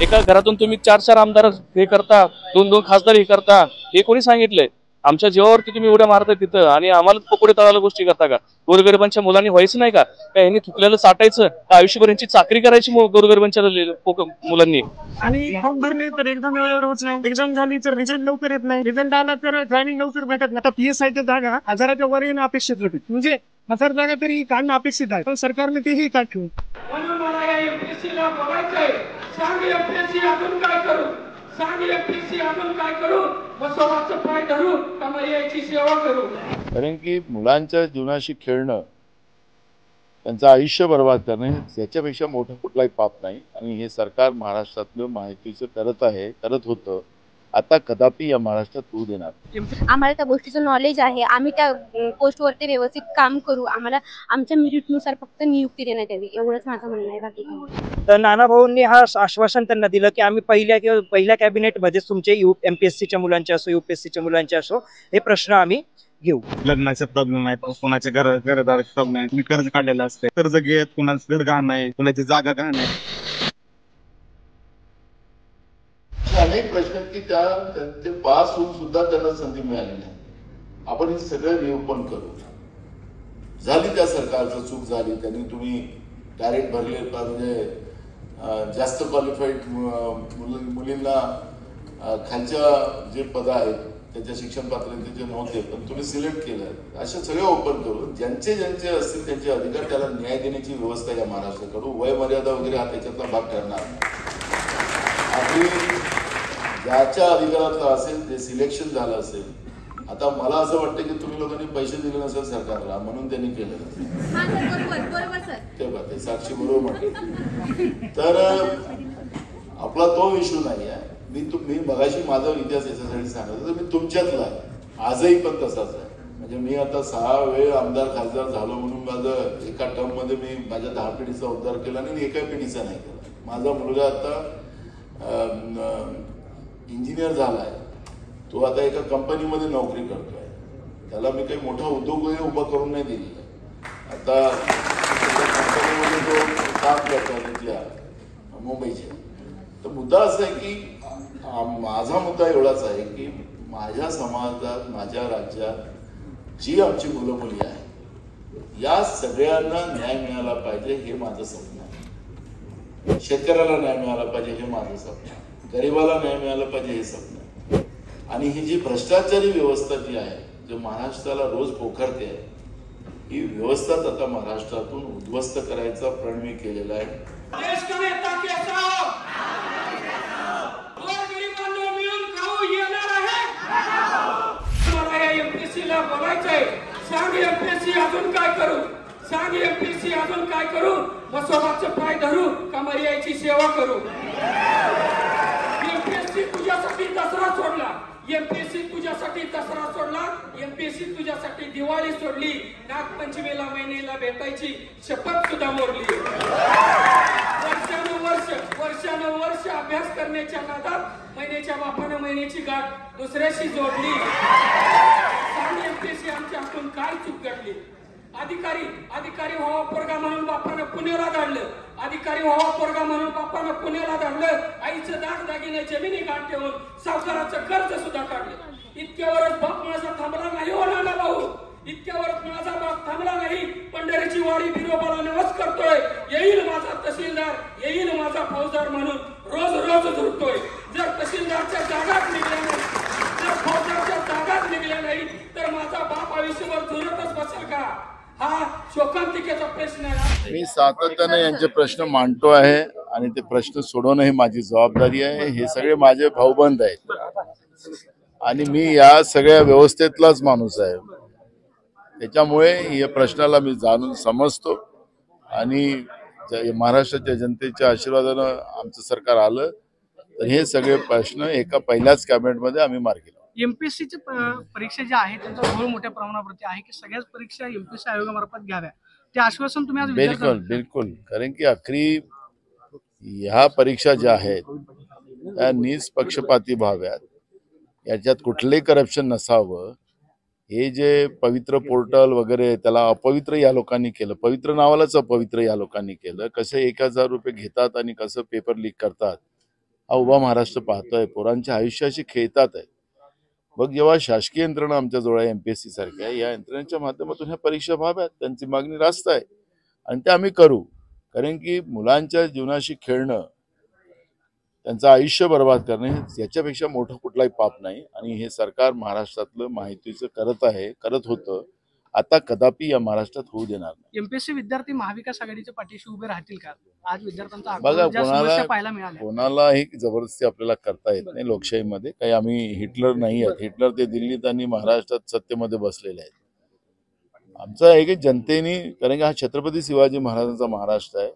एका घरातून तुम्ही 4-4 आमदार हे करता, 2-2 खासदार हे करता, हे कोणी सांगितलंय? आमच्या जीवावरती तुम्ही उड्या मारताय तिथं आणि आम्हाला पकोडे तळायला गोष्टी करता का? गोरगरिबांच्या मुलांनी व्हायचं नाही का? यांनी थुकलेलं चाटायचं का आयुष्यभर यांची चाकरी करायची गोरगरिबांच्या मुलांनी? आणि फॉर्म भरले तर एक्झाम वेळेवर होत नाही, एक्झाम झाली तर रिझल्ट लवकर येत नाही, रिझल्ट आला तर जॉईनिंग लवकर भेटत नाही. आता PSIच्या जागा 1000च्या वर येणं अपेक्षित होती, म्हणजे 1000 जागा तरी काढणं अपेक्षित आहे, पण सरकारने तेही काढून. म्हणून मला या MPSCला बघायचंय. सांग MPSC अजून काय करू, सांग MPSC अजून काय करू, बसवाचं पाय धरू का याची सेवा करू. कारण की मुलांच्या जीवनाशी खेळणं, त्यांचं आयुष्य बर्बाद करणे याच्यापेक्षा मोठं कुठलाही पाप नाही. आणि हे सरकार महाराष्ट्रातलं माहितीचं करत होतं. आता कदापि या महाराष्ट्रात होऊ देणार. आम्हाला त्या गोष्टीचं नॉलेज आहे, आम्ही त्या पोस्टवरती व्यवस्थित काम करू, आम्हाला आमच्या मेरिटनुसार फक्त नियुक्ती देण्यात यावी, एवढंच माझं म्हणणं आहे. बाकी तर नाना भाऊंनी हा आश्वासन त्यांना दिलं की आम्ही पहिल्या कॅबिनेटमध्ये तुमचे MPSCच्या मुलांचे असो, UPSCच्या मुलांचे असो, हे प्रश्न आम्ही घेऊ. लग्नाचे प्रॉब्लेम आहेत, कोणाचे घरदाराचे प्रॉब्लेम आहेत, मी कर्ज काढलेलं असते, कर्ज घेत, कुणाचं घर घाण आहे, कुणाची जागा घाण आहे. अनेक प्रश्न की ते पास होऊन सुद्धा त्यांना संधी मिळाली नाही. आपण हे सगळं निरूपण करू. झाली त्या सरकारचं चूक झाली, त्यांनी तुम्ही डायरेक्ट भरले, म्हणजे जास्त क्वालिफाईड मुलींना खालच्या जे पद आहेत त्याच्या शिक्षण पात्रतेचे नव्हते, पण तुम्ही सिलेक्ट केलं. अशा सगळ्या ओपन करून ज्यांचे असतील त्यांचे अधिकार त्याला न्याय देण्याची व्यवस्था या महाराष्ट्राकडून. वय मर्यादा वगैरे हा त्याच्यातला भाग ठरणार नाही. ज्याच्या अधिकारातलं असेल जे सिलेक्शन झालं असेल. आता मला असं वाटतं की तुम्ही लोकांनी पैसे दिले नसेल सरकारला म्हणून त्यांनी केलं ते साक्षी बरोबर म्हटलं. तर आपला तो इश्यू नाही आहे. मी मगाशी माझा इतिहास याच्यासाठी सांगतो, तर मी तुमच्यातला आहे, आजही पण तसाच आहे. म्हणजे मी आता 6 वेळ आमदार खासदार झालो म्हणून माझं एका टर्म मध्ये मी माझ्या 10 पिढीचा उद्धार केला आणि एका पिढीचा नाही केला. माझा मुलगा आता इंजिनियर झालाय, तो आता एका कंपनीमध्ये नोकरी करतोय. त्याला मी काही मोठा उद्योग उभा करून नाही दिलेला. आता कंपनीमध्ये तो काम करतो त्याच्या मुंबईच्या. तर मुद्दा असा आहे की माझा मुद्दा एवढाच आहे की माझ्या समाजात, माझ्या राज्यात जी आमची मुलं मुली आहेत या सगळ्यांना न्याय मिळाला पाहिजे हे माझं स्वप्न आहे. शेतकऱ्याला न्याय मिळाला पाहिजे हे माझं स्वप्न आहे. गरिबाला न्याय मिळाला पाहिजे हे स्वप्न. आणि ही जी भ्रष्टाचारी व्यवस्था जी आहे, जो महाराष्ट्राला रोज पोखरते आहे, ही व्यवस्थाच आता महाराष्ट्रातून उद्ध्वस्त करायचा प्रण मी केलेला आहे. देश का नेता कैसा हो, गोरगरिबांना मिळून खाऊ येणार आहे. मला या MPSCला बघायचंय. सांग MPSC अजून काय करू, सांग MPSC अजून काय करू, बसवाचं पाय धरू का याची सेवा करू. MPSC तुझ्यासाठी दसरा सोडला, MPSC तुझ्यासाठी दसरा सोडला, MPSC तुझ्यासाठी दिवाळी सोडली, नागपंचमीला महिनेला भेटायची शपथ सुद्धा मोडली. वर्षानुवर्ष अभ्यास करण्याच्या नादात महिन्याच्या बापानं महिन्याची गाठ दुसऱ्याशी जोडली. MPSC आमच्या हातून काय चूक घडली. अधिकारी व्हावा पोरगा म्हणून बापानं पुण्याला धाडलं, अधिकारी व्हावा पोरगा म्हणून बापानं पुण्याला धाडलं. आईचं दागदागिने जमिनी गाठ ठेवून सावकाराचं कर्ज सुद्धा काढलं. इतक्यावरच बाप माझा थांबला नाही हो नाना भाऊ, इतक्यावरच माझा बाप थांबला नाही. पंढरीची वाडी बिरोबाला नवस करतोय. येईल माझा तहसीलदार, येईल माझा फौजदार म्हणून रोज झुरतोय. जर तहसीलदारच्या जागाच निघल्या नाही, जर फौजदारच्या जागाच निघल्या नाही तर माझा बाप आयुष्यभर झुरतच बसेल का? हा शोकांतिकेचा प्रश्न आहे. मी सातत्याने यांचे प्रश्न मांडतो आहे आणि ते प्रश्न सोडवणं ही माझी जबाबदारी आहे. हे सगळे माझे भाऊबंद आहेत आणि मी या सगळ्या व्यवस्थेतलाच माणूस आहे. त्याच्यामुळे या प्रश्नाला मी जाणून समजतो आणि महाराष्ट्राच्या जनतेच्या आशीर्वादानं आमचं सरकार आलं तर हे सगळे प्रश्न एका पहिल्याच कॅबिनेटमध्ये आम्ही मार्गी लावू. MPSCची परीक्षा ज्या आहेत त्यांचा घोळ मोठ्या प्रमाणावरती आहे की सगळ्याच परीक्षा MPSC आयोगामार्फत घ्याव्या, ते आश्वासन तुम्ही आज बिलकुल कारण की अखरी ह्या परीक्षा ज्या आहेत त्या निष्पक्षपाती व्हाव्यात, याच्यात कुठलंही करप्शन नसावं. हे जे पवित्र पोर्टल वगैरे त्याला अपवित्र या लोकांनी केलं, पवित्र नावालाच अपवित्र या लोकांनी केलं. कसे 1000 रुपये घेतात आणि कसं पेपर लीक करतात हा उभा महाराष्ट्र पाहतोय, पोरांच्या आयुष्याशी खेळतात आहे. मग जेव्हा शासकीय यंत्रणा आमच्या जवळ आहे, MPSC सारख्या या यंत्रणेच्या माध्यमातून ह्या परीक्षा व्हाव्यात, त्यांची मागणी रास्त आहे आणि ते आम्ही करू. कारण की मुलांच्या जीवनाशी खेळणं, त्यांचं आयुष्य बर्बाद करणे याच्यापेक्षा मोठं कुठलाही पाप नाही. आणि हे सरकार महाराष्ट्रातलं माहितीचं करत होतं, आता कदापि या महाराष्ट्रात होऊ देणार नाही. एमपीएससी विद्यार्थी महाविकास आघाडीच्या पाठीशी उभे राहतील का? आज विद्यार्थ्यांचा बघा, ज्या समस्या पाहायला मिळाल्या, कोणालाही जबरदस्ती आपल्याला करता येत नाही लोकशाहीमध्ये. काही आम्ही हिटलर नाही आहेत. हिटलर ते दिल्लीत आणि महाराष्ट्रात सत्तेमध्ये बसलेले आहेत. आमचं आहे की जनतेने, कारण की हा छत्रपती शिवाजी महाराजांचा महाराष्ट्र आहे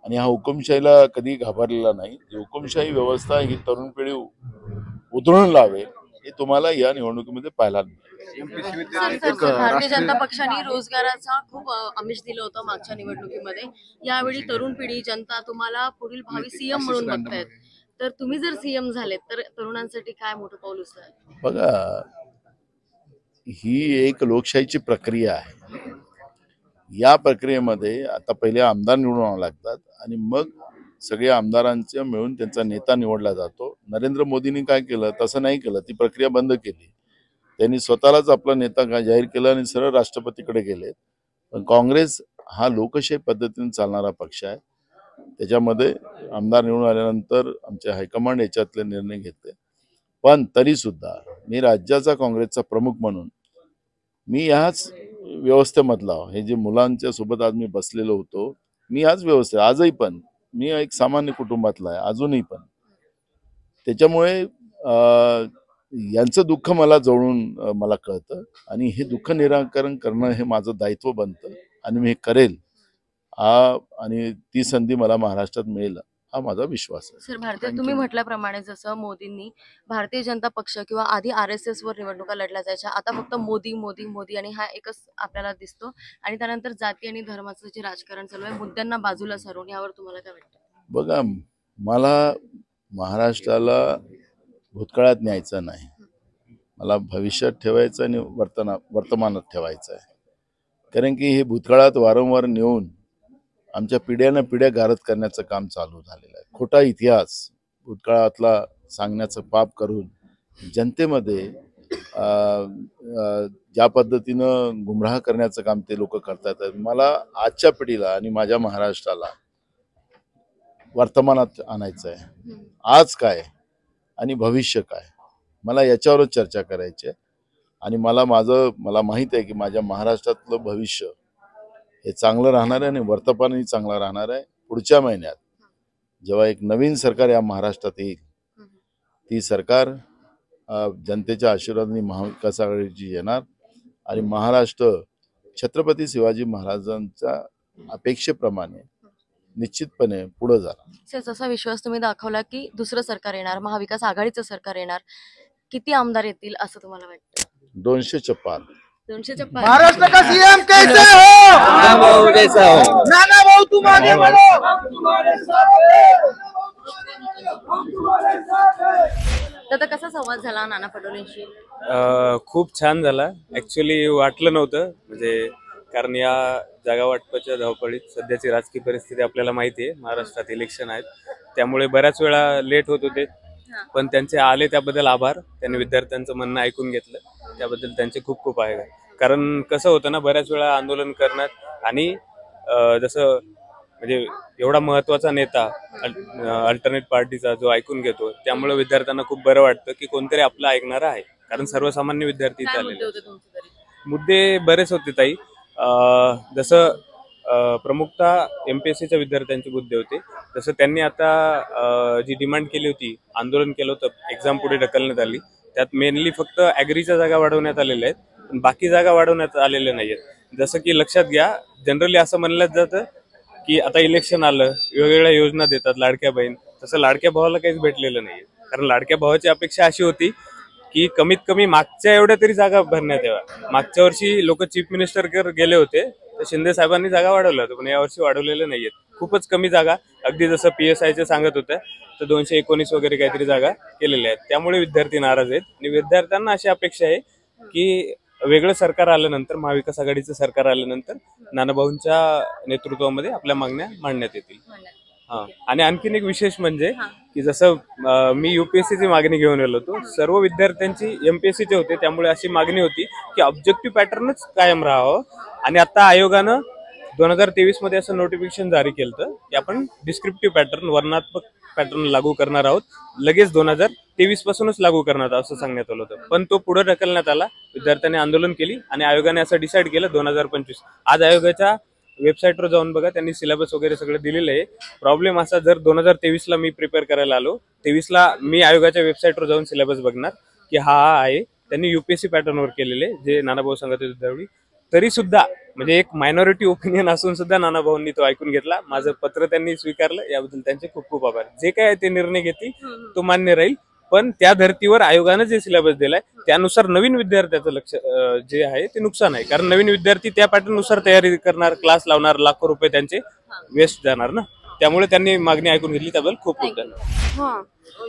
आणि हा हुकुमशाहीला कधी घाबरलेला नाही. ही हुकुमशाही व्यवस्था ही तरुण पिढी उतरून लावेल हे तुम्हाला या निवडणुकीमध्ये पाहायला मिळेल. भारतीय जनता पक्षाने रोजगाराचा खूप आमिष दिलं होतं मागच्या निवडणुकीमध्ये. यावेळी तरुण पिढी, जनता तुम्हाला पुढील भावी सीएम म्हणून बघतायत. तर तुम्ही जर सीएम झालेत तर तरुणांसाठी काय मोठं पाऊल उचलाल? बघा, ही एक लोकशाहीची प्रक्रिया आहे. या प्रक्रियेमध्ये आता पहिले आमदार निवडून आणावे लागतात आणि मग सगळ्या आमदारांचे मिळून त्यांचा नेता निवडला जातो. नरेंद्र मोदींनी काय केलं? तसं नाही केलं. ती प्रक्रिया बंद केली. त्यांनी स्वतःलाच आपला नेता जाहीर केला आणि सरळ राष्ट्रपतीकडे गेले. पण काँग्रेस हा लोकशाही पद्धतीने चालणारा पक्ष आहे. त्याच्यामध्ये आमदार निवडून आल्यानंतर आमचे हायकमांड याच्यातले निर्णय घेते. पण तरी सुद्धा मी राज्याचा काँग्रेसचा प्रमुख म्हणून मी ह्याच व्यवस्थेमधला, हे जे मुलांच्या सोबत आज मी बसलेलो होतो, मी ह्याच व्यवस्थेत आजही पण मी एक सामान्य कुटुंबातला आहे अजूनही पण. त्याच्यामुळे यांचं दुःख मला जवळून मला कळतं आणि हे दुःख निराकरण करणं हे माझं दायित्व बनतं आणि मी हे करेल. आणि ती संधी मला महाराष्ट्रात मिळेल हा माझा विश्वास आहे. सर, भारतीय तुम्ही म्हटल्याप्रमाणे जसं मोदींनी भारतीय जनता पक्ष किंवा आधी RSS वर निवडणुका लढल्या जायच्या, आता फक्त मोदी मोदी मोदी आणि हा एकच आपल्याला दिसतो. आणि त्यानंतर जाती आणि धर्माचं जे राजकारण चालू आहे, मुद्द्यांना बाजूला सारून, यावर तुम्हाला काय वाटतं? बघा, मला महाराष्ट्राला भूतकाळात न्यायचं नाही. मला भविष्यात ठेवायचं आणि वर्तमानात ठेवायचं आहे. कारण की हे भूतकाळात वारंवार नेऊन आमच्या पिढ्यानं पिढ्या गारद करण्याचं काम चालू झालेलं आहे. खोटा इतिहास भूतकाळातला सांगण्याचं पाप करून जनतेमध्ये ज्या पद्धतीनं गुमराह करण्याचं काम ते लोक करतात. मला आजच्या पिढीला आणि माझ्या महाराष्ट्राला वर्तमानात आणायचं आहे. आज काय आणि भविष्य काय, मला याच्यावरच चर्चा करायची आहे. आणि मला माहित आहे की माझ्या महाराष्ट्रातलं भविष्य हे चांगलं राहणार आहे आणि वर्तमानही चांगलं राहणार आहे. पुढच्या महिन्यात जेव्हा एक नवीन सरकार या महाराष्ट्रात येईल, ती सरकार जनतेच्या आशीर्वादाने महाविकास आघाडीची येणार आणि महाराष्ट्र छत्रपती शिवाजी महाराजांच्या अपेक्षेप्रमाणे निश्चितपणे पुढे जाणार. सर, जसा विश्वास तुम्ही दाखवला की दुसरं सरकार येणार, महाविकास आघाडीचं सरकार येणार, किती आमदार येतील असं तुम्हाला वाटतं? 200च्या पार. 200च्या पार. महाराष्ट्र का सीएम कैसे हो? नाना भाऊ तुम आगे बढ़ो. तर कसा संवाद झाला नाना पटोलेंशी? खूप छान झाला. ऍक्च्युली वाटलं नव्हतं, म्हणजे कारण या जागा वाटपाच्या धावपळीत सध्याची राजकीय परिस्थिती आपल्याला माहिती आहे. महाराष्ट्रात इलेक्शन आहेत, त्यामुळे बऱ्याच वेळा लेट होत होते. पण त्यांचे आले त्याबद्दल आभार. त्यांनी विद्यार्थ्यांचं म्हणणं ऐकून घेतलं, त्याबद्दल त्यांचे खूप खूप आहे. कारण कसं होतं ना, बऱ्याच वेळा आंदोलन करण्यात आणि जसं म्हणजे एवढा महत्वाचा नेता अल्टरनेट पार्टीचा जो ऐकून घेतो, त्यामुळे विद्यार्थ्यांना खूप बरं वाटतं की कोणतरी आपलं ऐकणारं आहे. कारण सर्वसामान्य विद्यार्थी इथे आलेले. मुद्दे बरेच होते ताई. जसं प्रमुखतः MPSCच्या विद्यार्थ्यांचे मुद्दे होते. जसं त्यांनी आता जी डिमांड केली होती, आंदोलन केलं होतं, एक्झाम पुढे ढकलण्यात आली, त्यात मेनली फक्त ॲग्रीच्या जागा वाढवण्यात आलेल्या आहेत, पण बाकी जागा वाढवण्यात आलेल्या नाहीयेत. जसं की लक्षात घ्या, जनरली असं म्हणलं जातं की आता इलेक्शन आलं, वेगवेगळ्या योजना देतात, लाडक्या बहीण, तसं लाडक्या भावाला काहीच भेटलेलं नाहीये. कारण लाडक्या भावाची अपेक्षा अशी होती की कमीत कमी मागच्या एवढ्या तरी जागा भरण्यात याव्या. मागच्या वर्षी लोक चीफ मिनिस्टर गेले होते तर शिंदे साहेबांनी जागा वाढवल्या होत्या, पण यावर्षी वाढवलेल्या नाहीयेत. खूपच कमी जागा, अगदी जसं PSIचे सांगत होत्या तर 219 वगैरे काहीतरी जागा केलेल्या आहेत. त्यामुळे विद्यार्थी नाराज आहेत आणि विद्यार्थ्यांना अशी अपेक्षा आहे की वेगळं सरकार आल्यानंतर, महाविकास आघाडीचं सरकार आल्यानंतर नानाभाऊंच्या नेतृत्वामध्ये आपल्या मागण्या मांडण्यात येतील. हा, आणि आणखीन एक विशेष म्हणजे की जसं मी UPSC ची मागणी घेऊन आलो होतो, सर्व विद्यार्थ्यांची MPSC चे होते, त्यामुळे अशी मागणी होती की ऑब्जेक्टिव्ह पॅटर्नच कायम राहावं. आणि आता आयोगानं 2023 मध्ये असं नोटिफिकेशन जारी केलं की आपण डिस्क्रिप्टिव्ह पॅटर्न, वर्णात्मक पॅटर्न लागू करणार आहोत, लगेच 2023 पासूनच लागू करणार आहोत असं सांगण्यात आलं होतं. पण तो पुढे ढकलण्यात आला, विद्यार्थ्यांनी आंदोलन केली आणि आयोगाने असं डिसाईड केलं 2025. आज आयोगाच्या वेबसाईटवर जाऊन बघा, त्यांनी सिलेबस वगैरे सगळं दिलेलं आहे. प्रॉब्लेम असा, जर 2023ला मी प्रिपेअर करायला आलो, 23ला मी आयोगाच्या वेबसाईटवर जाऊन सिलेबस बघणार की हा आहे, त्यांनी UPSC पॅटर्नवर केलेले जे नानाभाऊ सांगत होते त्यावेळी. तरी सुद्धा म्हणजे एक मायनॉरिटी ओपिनियन असून सुद्धा नानाभाऊंनी तो ऐकून घेतला, माझं पत्र त्यांनी स्वीकारलं, याबद्दल त्यांचे खूप खूप आभार. जे काय ते निर्णय घेतील तो मान्य राहील, पण त्या धर्तीवर आयोगानं जे सिलेबस दिलाय त्यानुसार नवीन विद्यार्थ्याचं लक्ष जे आहे ते नुकसान आहे. कारण नवीन विद्यार्थी त्या पॅटर्न नुसार तयारी करणार, क्लास लावणार, लाखो रुपये त्यांचे वेस्ट जाणार ना. त्यामुळे त्यांनी मागणी ऐकून घेतली, त्याबद्दल खूप खूप धन्यवाद.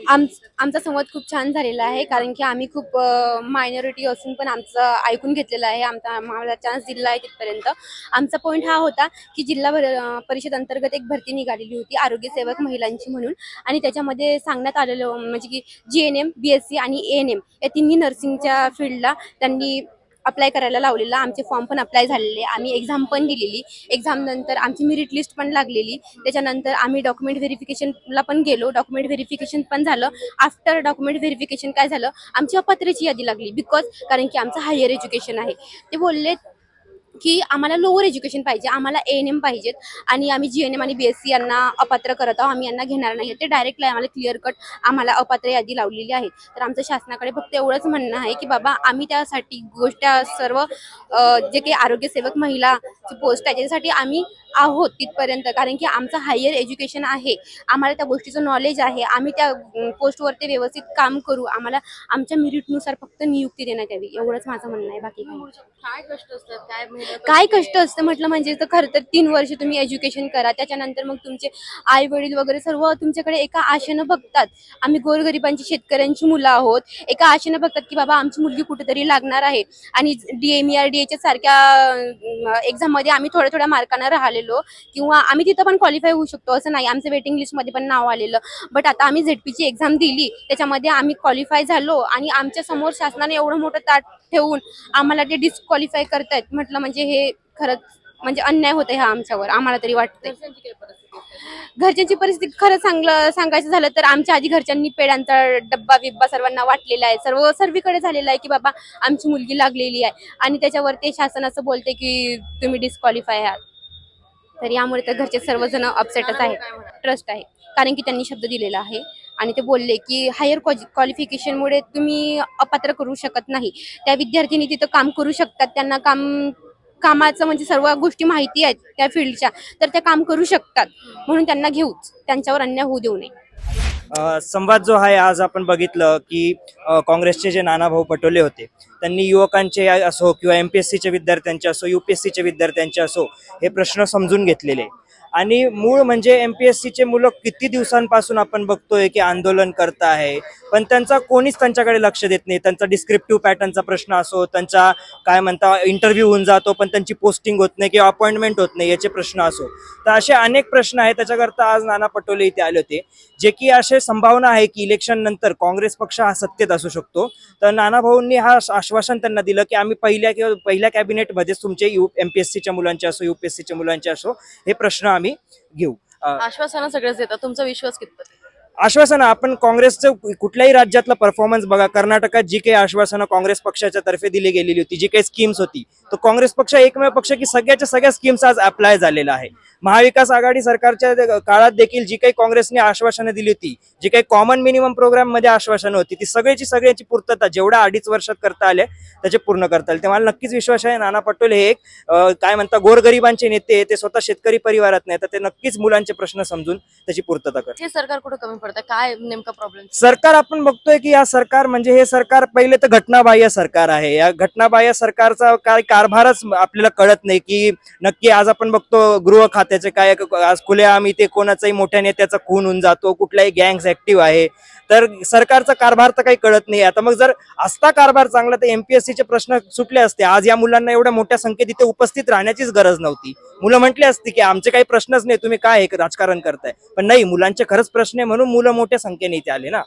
आमचा संवाद खूप छान झालेला आहे, कारण की आम्ही खूप मायनॉरिटी असून पण आमचं ऐकून घेतलेलं आहे, आम्हाला चान्स दिलेला आहे तिथपर्यंत. आमचा पॉईंट हा होता की जिल्हा परिषद अंतर्गत एक भरती निघालेली होती आरोग्य सेवक महिलांची म्हणून, आणि त्याच्यामध्ये सांगण्यात आलेलं म्हणजे की GNM, BSc आणि ANM या तिन्ही नर्सिंगच्या फील्डला त्यांनी अप्लाय करायला लावलेला. आमचे फॉर्म पण अप्लाय झालेले, आम्ही एक्झाम पण दिलेली. एक्झाम नंतर आमची मेरिट लिस्ट पण लागलेली. त्याच्यानंतर आम्ही डॉक्युमेंट व्हेरिफिकेशनला पण गेलो, डॉक्युमेंट व्हेरिफिकेशन पण झालं. आफ्टर डॉक्युमेंट व्हेरिफिकेशन काय झालं, आमची अपात्रची यादी लागली, कारण की आमचं हायर एज्युकेशन आहे. ते बोलले की आम्हाला लोअर एज्युकेशन पाहिजे, आम्हाला ANM पाहिजेत, आणि आम्ही GNM आणि BSc यांना अपात्र करत आहोत, आम्ही यांना घेणार नाही. ते डायरेक्टली आम्हाला क्लिअर कट आम्हाला अपात्र यादी लावलेली आहे. तर आमचं शासनाकडे फक्त एवढंच म्हणणं आहे की बाबा आम्ही त्यासाठी गोष्ट सर्व जे काही आरोग्य सेवक महिलाची पोस्ट आहे त्याच्यासाठी आम्ही आहोत तिथपर्यंत, कारण की आमचं हायर एज्युकेशन आहे, आम्हाला त्या गोष्टीचं नॉलेज आहे, आम्ही त्या पोस्टवरती व्यवस्थित काम करू, आम्हाला आमच्या मेरिटनुसार फक्त नियुक्ती देण्यात यावी, एवढंच माझं म्हणणं आहे. बाकी काय कष्ट असतात, काय कष्ट असतं म्हटलं म्हणजे तर खरं तर 3 वर्ष तुम्ही एज्युकेशन करा, त्याच्यानंतर मग तुमचे आई वडील वगैरे सर्व तुमच्याकडे एका आशेनं बघतात. आम्ही गोरगरिबांची शेतकऱ्यांची मुलं आहोत, एका आशेनं बघतात की बाबा आमची मुलगी कुठेतरी लागणार आहे. आणि DMERDA सारख्या एक्झाम मध्ये आम्ही थोड्या मार्कानं राहिलेलो, किंवा आम्ही तिथं पण क्वालिफाय होऊ शकतो असं नाही, आमचं वेटिंग लिस्ट मध्ये पण नाव आलेलं. बट आता आम्ही ZP ची एक्झाम दिली, त्याच्यामध्ये आम्ही क्वालिफाय झालो, आणि आमच्या समोर शासनाने एवढं मोठं ताट ठेवून आम्हाला ते डिस्क्वालिफाय करतायत म्हटलं म्हणजे हे खरंच म्हणजे अन्याय होत आहे हा आमच्यावर, आम्हाला तरी वाटतंय. घरच्यांची परिस्थिती खरं सांगायचं झालं तर आमच्या आधी घरच्यांनी पेड्यांचा डब्बा बिब्बा सर्वांना वाटलेला आहे, सर्वीकडे झालेला आहे की बाबा आमची मुलगी लागलेली आहे, आणि त्याच्यावर ते शासन असं बोलते की तुम्ही डिस्क्वालिफाय आहात. तर यामुळे तर घरचे सर्वजण अपसेटच आहे. ट्रस्ट आहे, कारण की त्यांनी शब्द दिलेला आहे, आणि ते बोलले की हायर क्वालिफिकेशनमुळे तुम्ही अपात्र करू शकत नाही. त्या विद्यार्थ्यांनी तिथं काम करू शकतात, त्यांना कामाचं म्हणजे सर्व गोष्टी माहिती आहेत त्या फील्डच्या, तर त्या काम करू शकतात, म्हणून त्यांना घेऊच, त्यांच्यावर अन्याय होऊ देऊ नये. संवाद जो आहे आज आपण बघितलं की काँग्रेसचे जे नानाभाऊ पटोले होते त्यांनी युवकांचे असो किंवा MPSCचे विद्यार्थ्यांचे असो, UPSCचे विद्यार्थ्यांचे असो, हे प्रश्न समजून घेतलेले. आणि मूळ म्हणजे MPSCचे मुलं किती दिवसांपासून आपण बघतोय की आंदोलन करत आहे, पण त्यांचा कोणीच त्यांच्याकडे लक्ष देत नाही. त्यांचा डिस्क्रिप्टिव्ह पॅटर्नचा प्रश्न असो, त्यांचा काय म्हणता इंटरव्ह्यू होऊन जातो पण त्यांची पोस्टिंग होत नाही किंवा अपॉइंटमेंट होत नाही, याचे प्रश्न असो. तर असे अनेक प्रश्न आहेत. त्याच्याकरता आज नाना पटोले इथे आले होते, जे की असे संभावना आहे की इलेक्शन नंतर काँग्रेस पक्ष हा सत्तेत असू शकतो. तर नाना भाऊंनी हा आश्वासन त्यांना दिलं की आम्ही पहिल्या कॅबिनेटमध्येच तुमचे MPSCच्या मुलांचे असो, UPSCच्या मुलांचे असो, हे प्रश्न आम्ही घेऊ. आश्वासनं सगळेच देतात, तुमचा विश्वास कितपत? आश्वासनं आपण काँग्रेसचं कुठल्याही राज्यातला परफॉर्मन्स बघा, कर्नाटकात जी काही आश्वासनं काँग्रेस पक्षाच्या तर्फे दिली गेलेली होती, जी काही स्कीम्स होती, तो काँग्रेस पक्ष एकमेव पक्ष की सगळ्या स्कीम्स आज अप्लाय झालेला आहे. महाविकास आघाडी सरकारच्या काळात देखील जी काही काँग्रेसने आश्वासनं दिली होती, जी काही कॉमन मिनिमम प्रोग्राम मध्ये आश्वासनं होती, ती सगळ्याची पूर्तता जेवढ्या 2.5 वर्षात करता आले त्याचे पूर्ण करता आले. ते मला नक्कीच विश्वास आहे नाना पटोले हे एक काय म्हणता गोरगरिबांचे नेते, ते स्वतः शेतकरी परिवारात नाही, तर ते नक्कीच मुलांचे प्रश्न समजून त्याची पूर्तता करतात. हे सरकार कुठे कमी पडतं पडतं? काय नेमका प्रॉब्लेम? सरकार आपण बघतोय की या सरकार म्हणजे हे सरकार पहिले तर घटनाबाह्य सरकार आहे. या घटनाबाह्य सरकारचा काय कारभारच आपल्याला कळत नाही की नक्की आज आपण बघतो गृह खात्याचे काय आज खुलेआम इथे कोणाचाही मोठ्या नेत्याचा खून होऊन जातो, कुठलाही गँग्स ऍक्टिव्ह आहे, तर सरकारचा कारभार तर काही कळत नाही. आता मग जर असता कारभार चांगला तर एमपीएससीचे प्रश्न सुटले असते. आज या मुलांना एवढ्या मोठ्या संख्येत इथे उपस्थित राहण्याचीच गरज नव्हती. मुलं म्हटली असती की आमचे काही प्रश्नच नाही, तुम्ही काय राजकारण करताय, पण नाही, मुलांचे खरंच प्रश्न आहे म्हणून मुलं मोठ्या संख्येने इथे आले ना.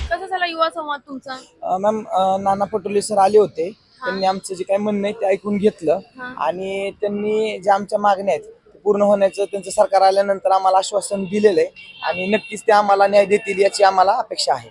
कसा झाला युवा संवाद तुमचा? मॅम नाना पटोले सर आले होते, त्यांनी आमचं जे काही म्हणणं आहे ते ऐकून घेतलं आणि त्यांनी जे आमच्या मागण्या आहेत पूर्ण होण्याचं त्यांचं सरकार आल्यानंतर आम्हाला आश्वासन दिलेलं आहे आणि नक्कीच ते आम्हाला न्याय देतील याची आम्हाला अपेक्षा आहे.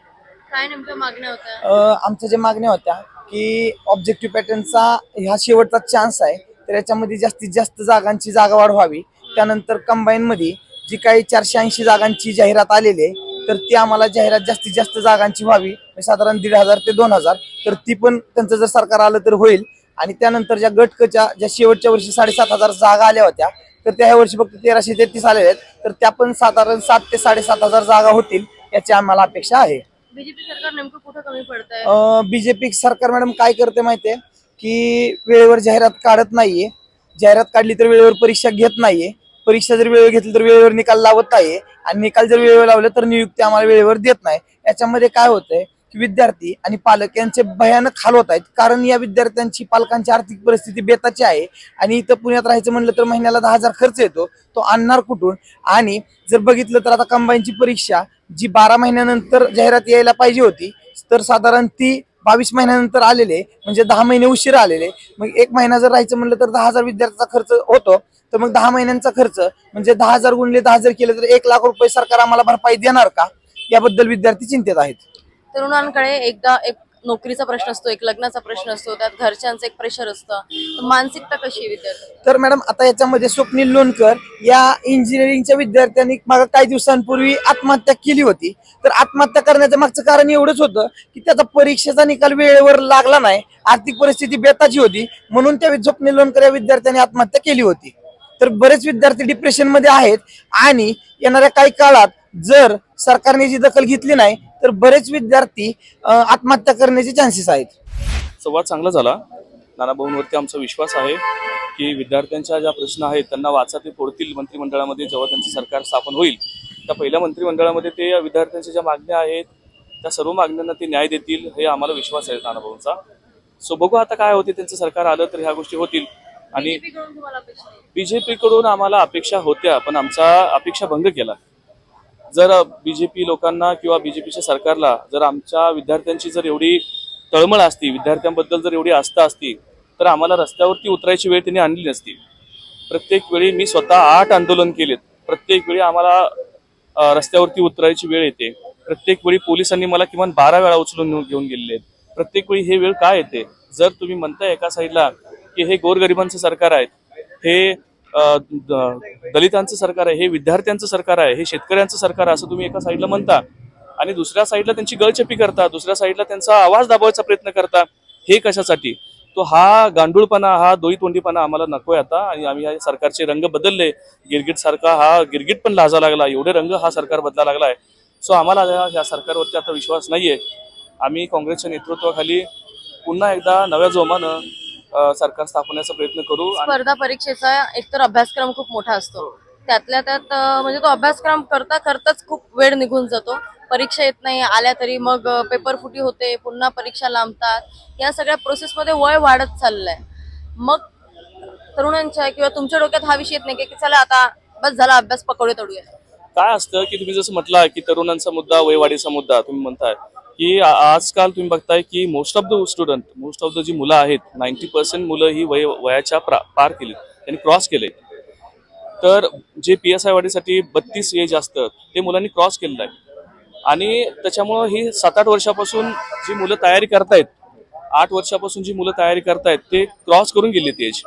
काय नेमक्या मागण्या होत्या? आमच्या ज्या मागण्या होत्या की ऑब्जेक्टिव्ह पॅटर्नचा ह्या शेवटचा चान्स आहे, तर याच्यामध्ये जास्तीत जास्त जागांची जागावाढ व्हावी. त्यानंतर कंबाईन मध्ये जी काही 480 जागांची जाहिरात आलेली आहे तर ती आम्हाला जाहिरात जास्तीत जास्त जागांची व्हावी, साधारण 1500 ते 2000, तर ती पण त्यांचं जर सरकार आलं तर होईल. आणि त्यानंतर ज्या गटकच्या ज्या शेवटच्या वर्षी 7500 जागा आल्या होत्या तर त्या ह्या वर्षी फक्त 1333 आलेल्या आहेत, तर त्या पण साधारण 7 ते 7500 जागा होतील याची आम्हाला अपेक्षा आहे. बीजेपी सरकार नेमकं कुठं कमी पडतंय? बीजेपी सरकार मॅडम काय करते माहितीये की वेळेवर जाहिरात काढत नाहीये, जाहिरात काढली तर वेळेवर परीक्षा घेत नाहीये, परीक्षा जर वेळेवर घेतली तर वेळेवर निकाल लावत नाहीये आणि निकाल जर वेळेवर लावले तर नियुक्ती आम्हाला वेळेवर देत नाही. याच्यामध्ये काय होतंय की विद्यार्थी आणि पालक यांचे भयानक हाल होत आहेत, कारण या विद्यार्थ्यांची पालकांची आर्थिक परिस्थिती बेताची आहे आणि इथं पुण्यात राहायचं म्हणलं तर महिन्याला 10,000 खर्च येतो, तो आणणार कुठून? आणि जर बघितलं तर आता कंबाईनची परीक्षा जी 12 महिन्यानंतर जाहिरात यायला पाहिजे होती तर साधारण ती 22 महिन्यानंतर आलेले, म्हणजे 10 महिने उशिरा आलेले. मग 1 महिना जर राहायचं म्हणलं तर 10,000 विद्यार्थ्याचा खर्च होतो, तर मग 10 महिन्यांचा खर्च म्हणजे 10,000 गुणले 10,000 केले तर 1 लाख रुपये सरकार आम्हाला भरपाई देणार का? याबद्दल विद्यार्थी चिंतेत आहेत. तरुणांकडे एकदा एक नोकरीचा प्रश्न असतो, एक लग्नाचा प्रश्न असतो, त्यात घरच्यांचं एक प्रेशर असतं, मानसिकता कशी आहे विद्यार्थी? तर मॅडम आता याच्यामध्ये स्वप्नील लोणकर या इंजिनिअरिंगच्या विद्यार्थ्यांनी मागे काही दिवसांपूर्वी आत्महत्या केली होती. तर आत्महत्या करण्याचं मागचं कारण एवढंच होतं की त्याचा परीक्षेचा निकाल वेळेवर लागला नाही, आर्थिक परिस्थिती बेताची होती, म्हणून त्या स्वप्नील लोणकर या विद्यार्थ्यांनी आत्महत्या केली होती. तर बरेच विद्यार्थी डिप्रेशन मध्ये आहेत आणि येणाऱ्या काही काळात जर सरकारने जी दखल घेतली नाही तर बरेच विद्यार्थी आत्महत्या करण्याचे चान्सेस आहेत. संवाद चांगला झाला. नाना भाऊंवरती आमचा विश्वास आहे की विद्यार्थ्यांच्या ज्या प्रश्न आहेत त्यांना वाचा ते फोडतील मंत्रिमंडळामध्ये. जेव्हा त्यांचं सरकार स्थापन होईल त्या पहिल्या मंत्रिमंडळामध्ये ते विद्यार्थ्यांच्या ज्या मागण्या आहेत त्या सर्व मागण्यांना ते न्याय देतील, हे आम्हाला विश्वास आहे नाना भाऊंचा. सो बघू आता काय होते, त्यांचं सरकार आलं तर ह्या गोष्टी होतील. आणि बीजेपी कडून आम्हाला अपेक्षा होत्या पण आमचा अपेक्षा भंग केला. जर बीजेपी लोकांना किंवा बीजेपीच्या सरकारला जर आमच्या विद्यार्थ्यांची जर एवढी तळमळ असती, विद्यार्थ्यांबद्दल जर एवढी आस्था असती तर आम्हाला रस्त्यावरती उतरायची वेळ त्यांनी आणली नसती. प्रत्येक वेळी मी स्वतः 8 आंदोलन केलेत, प्रत्येक वेळी आम्हाला रस्त्यावरती उतरायची वेळ येते. प्रत्येक वेळी पोलिसांनी मला किमान 12 वेळा उचलून घेऊन गेलेले आहेत. प्रत्येक वेळी हे वेळ काय येते? जर तुम्ही म्हणताय एका साईडला की हे गोरगरिबांचं सरकार आहे, हे दलितांचं सरकार आहे, हे विद्यार्थ्यांचं सरकार आहे, हे शेतकऱ्यांचं सरकार आहे असं तुम्ही एका साईडला म्हणता आणि दुसऱ्या साईडला त्यांची गळचेपी करता, दुसऱ्या साईडला त्यांचा आवाज दाबवायचा प्रयत्न करता. हे कशासाठी? तो हा गांडूळपणा, हा दोईतोंडीपणा आम्हाला नकोय आता. आणि आम्ही या सरकारचे रंग बदलले. गिरगिट सारखा हा गिरगिट पण लाजा लागला, एवढे रंग हा सरकार बदला लागलाय. सो आम्हाला या सरकारवरती आता विश्वास नाहीये. आम्ही काँग्रेसच्या नेतृत्वाखाली पुन्हा एकदा नव्या जोमानं सरकार स्थापण्याचा प्रयत्न करू. स्पर्धा परीक्षेचा एकतर अभ्यासक्रम खूप मोठा असतो, त्यातल्या त्यात म्हणजे तो अभ्यासक्रम करताच खूप वेळ निघून जातो. परीक्षा येत नाही, आल्या तरी मग पेपर फुटी होते, पुन्हा परीक्षा लांबतात. या सगळ्या प्रोसेसमध्ये वय वाढत चाललंय. मग तरुणांच्या किंवा तुमच्या डोक्यात हा विषय येत नाही की चला आता बस झाला अभ्यास, पकडे तोडूया? काय असतं की तुम्ही जसं म्हटलं की तरुणांचा मुद्दा, वयवाढीचा मुद्दा तुम्ही म्हणताय की आजकाल तुम्ही बघताय की मोस्ट ऑफ द जी मुलं आहेत 90% मुलं ही वयाच्या पार केलीत, त्यांनी क्रॉस केले. तर जे PSI वाढीसाठी 32 एज असतं ते मुलांनी क्रॉस केलेलं आहे. आणि त्याच्यामुळं ही 7-8 वर्षापासून जी मुलं तयारी करतायत, 8 वर्षापासून जी मुलं तयारी करतायत ते क्रॉस करून गेलेत एज.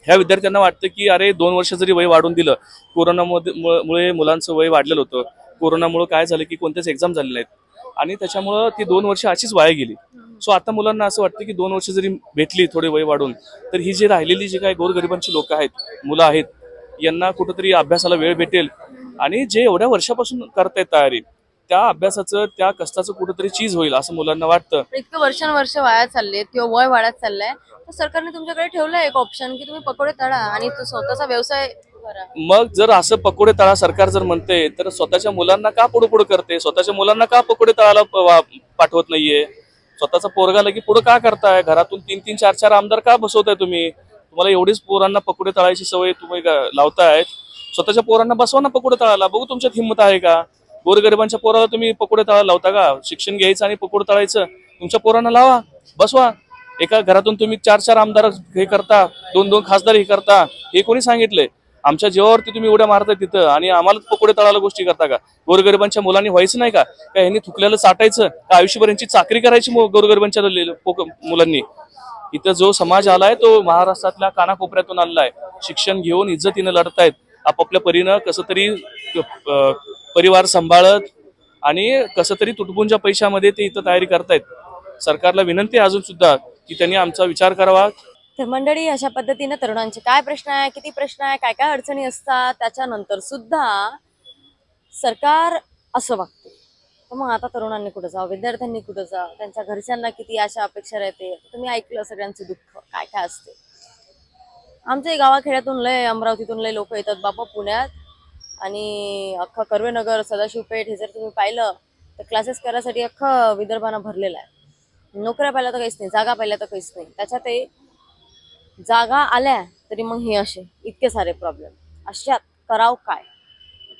ह्या विद्यार्थ्यांना वाटतं की अरे 2 वर्ष जरी वय वाढून दिलं, कोरोनामुळे मुलांचं वय वाढलेलं होतं, कोरोनामुळे काय झालं की कोणत्याच एक्झाम झाले नाहीत आणि त्याच्यामुळं ती 2 वर्ष अशीच वाया गेली. सो आता मुलांना असं वाटतं की 2 वर्ष जरी भेटली थोडे वय वाढून तर ही जी राहिलेली जी काही गोरगरिबांची लोक आहेत, मुलं आहेत, यांना कुठंतरी अभ्यासाला वेळ भेटेल. आणि जे एवढ्या वर्षापासून करतायत तयारी त्या अभ्यासाचं त्या कष्टाचं कुठेतरी चीज होईल असं मुलांना वाटतं. इतकं वर्षानुवर्ष वाया चाललेत किंवा वय वाढत चाललंय, तर सरकारने तुमच्याकडे ठेवलंय एक ऑप्शन की तुम्ही पकोडे तळा आणि तो स्वतःचा व्यवसाय करा. मग जर असं पकोडे तळा सरकार जर म्हणते, तर स्वतःच्या मुलांना का पुढे करते? स्वतःच्या मुलांना का पकोडे तळाला पाठवत नाहीये? स्वतःचा पोरगा लगी पुढे का करताय? घरातून 3-3, 4-4 आमदार का बसवताय तुम्ही? तुम्हाला एवढीच पोरांना पकोडे तळायची सवय तुम्ही लावताय. स्वतःच्या पोरांना बसवा ना पकोडे तळायला, बघू तुमच्यात हिंमत आहे का? गोरगरिबांच्या पोराला तुम्ही पकोडे तळायला लावता का? शिक्षण घ्यायचं आणि पकोडे तळायचं? तुमच्या पोरांना लावा, बसवा. एका घरातून तुम्ही 4-4 आमदार हे करता, 2-2 खासदार हे करता, हे कोणी सांगितलंय? आमच्या जीवावरती तुम्ही उड्या मारताय तिथं आणि आम्हाला पकोडे तळायला गोष्टी करता का? गोरगरिबांच्या मुलांनी व्हायचं नाही का? काय ह्यांनी थुकल्याला चाटायचं का? आयुष्यभर यांची चाकरी करायची गोरगरिबांच्या मुलांनी? इथं जो समाज आलाय तो महाराष्ट्रातल्या कानाकोपऱ्यातून आलाय. शिक्षण घेऊन इज्जतीनं लढतायत, आपापल्या परीनं कसं तरी परिवार सांभाळत आणि कसं तरी तुटपुंच्या पैशामध्ये ते इथं तयारी करतायत. सरकारला विनंती आहे अजून सुद्धा की त्यांनी आमचा विचार करावा. तर मंडळी, अशा पद्धतीने तरुणांचे काय प्रश्न आहे, किती प्रश्न आहे, काय काय अडचणी असतात, त्याच्यानंतर सुद्धा सरकार असं वागते. तर मग आता तरुणांनी कुठं जावं, विद्यार्थ्यांनी कुठं जावं, त्यांच्या घरच्यांना किती आशा अपेक्षा राहते. तुम्ही ऐकलं सगळ्यांचं दुःख काय काय असते. आमच्या गावाखेड्यातून लय, अमरावतीतून लय लोक येतात बाबा पुण्यात, आणि अख्खा कर्वेनगर, सदाशिवपेठ हे जर तुम्ही पाहिलं तर क्लासेस करायसाठी अख्खा विदर्भानं भरलेला आहे. नोकऱ्या पाहिल्या तर काहीच नाही, जागा पाहिल्या तर काहीच नाही. त्याच्यात ते जागा आल्या तरी मग हे असे इतके सारे प्रॉब्लेम. अशात कराव काय?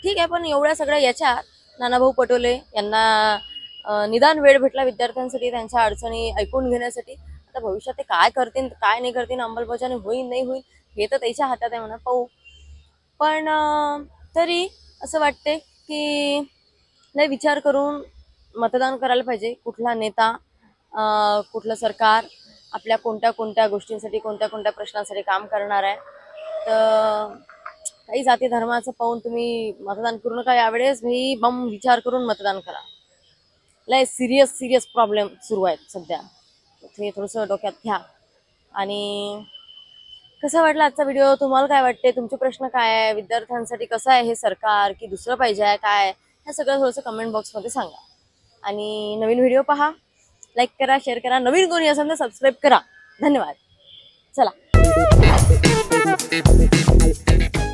ठीक आहे, पण एवढ्या सगळ्या याच्यात नानाभाऊ पटोले यांना निदान वेळ भेटला विद्यार्थ्यांसाठी, त्यांच्या अडचणी ऐकून घेण्यासाठी. आता भविष्यात ते काय करतील, काय नाही करतील, अंमलबजावणी होईल नाही होईल हे तर त्याच्या हातात आहे म्हणा, पाहू. पण तरी असं वाटते की लय विचार करून मतदान करायला पाहिजे. कुठला नेता, कुठलं सरकार आपल्या कोणत्या कोणत्या गोष्टींसाठी, कोणत्या कोणत्या प्रश्नांसाठी काम करणार आहे. तर काही जाती धर्माचं पाहून तुम्ही मतदान करू नका यावेळेस. भाई बम विचार करून मतदान करा. लय सिरियस प्रॉब्लेम सुरू आहेत सध्या, ते थोडंसं डोक्यात घ्या. आणि कसा वाटला आजचा व्हिडिओ, तुम्हाला काय वाटते, तुमचे प्रश्न काय आहे, विद्यार्थ्यांसाठी कसं आहे हे सरकार की दुसरं पाहिजे आहे काय, हे सगळं थोडंसं कमेंट बॉक्समध्ये सांगा. आणि नवीन व्हिडिओ पहा, लाईक करा, शेअर करा, नवीन कोणी असेल तर सबस्क्राईब करा. धन्यवाद. चला.